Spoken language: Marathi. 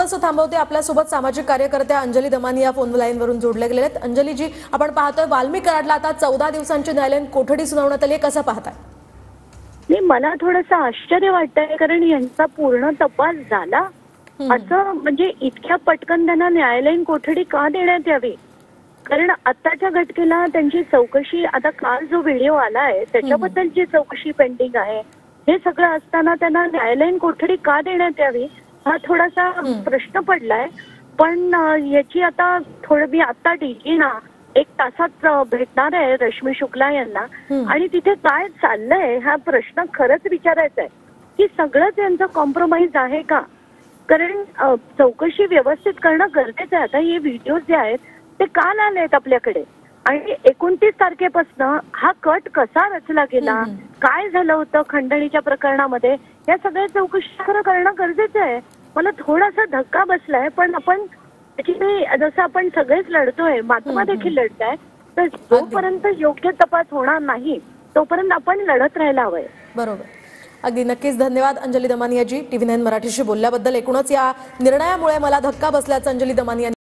थोडंसं थांबवते. आपल्यासोबत सामाजिक कार्यकर्त्या अंजली दमानी या फोन लाईनवरून जोडल्या गेलेल्या आहेत. अंजलीजी, आपण पाहतोय वाल्मिक कराडला आता 14 दिवसांची न्यायालयीन कोठडी सुनावण्यात आली आहे. कसं पाहताय? नाही, मला थोडंसं आश्चर्य वाटतंय, कारण यांचा पूर्ण तपास झाला असं, म्हणजे इतक्या पटकन त्यांना न्यायालयीन कोठडी का देण्यात यावी? कारण आत्ताच्या घटनेला त्यांची चौकशी, आता काल जो व्हिडिओ आलाय त्याच्याबद्दलची चौकशी पेंडिंग आहे. हे सगळं असताना त्यांना न्यायालयीन कोठडी का देण्यात यावी हा थोडासा प्रश्न पडलाय. पण याची आता मी आता डीजीना 1 तासात भेटणार आहे रश्मी शुक्ला यांना, आणि तिथे काय चाललंय हा प्रश्न खरंच विचारायचा आहे की सगळंच यांचं कॉम्प्रोमाइज आहे का? कारण चौकशी व्यवस्थित करणं गरजेचं आहे. आता हे व्हिडिओ जे आहेत ते काल आलेत आपल्याकडे, आणि 29 तारखेपासून हा कट कसा रचला गेला, काय झालं होतं खंडणीच्या प्रकरणामध्ये, या सगळ्या चौकशी करणं गरजेचं आहे. मला थोडासा धक्का बसलाय. पण आपण जसं आपण सगळेच लढतोय, महात्मा देखील लढताय, तर जोपर्यंत योग्य तपास होणार नाही तोपर्यंत आपण लढत राहायला हवंय. बरोबर, अगदी नक्कीच. धन्यवाद अंजली दमानियाजी, TV9 मराठीशी बोलल्याबद्दल. एकूणच या निर्णयामुळे मला धक्का बसल्याचं अंजली दमानिया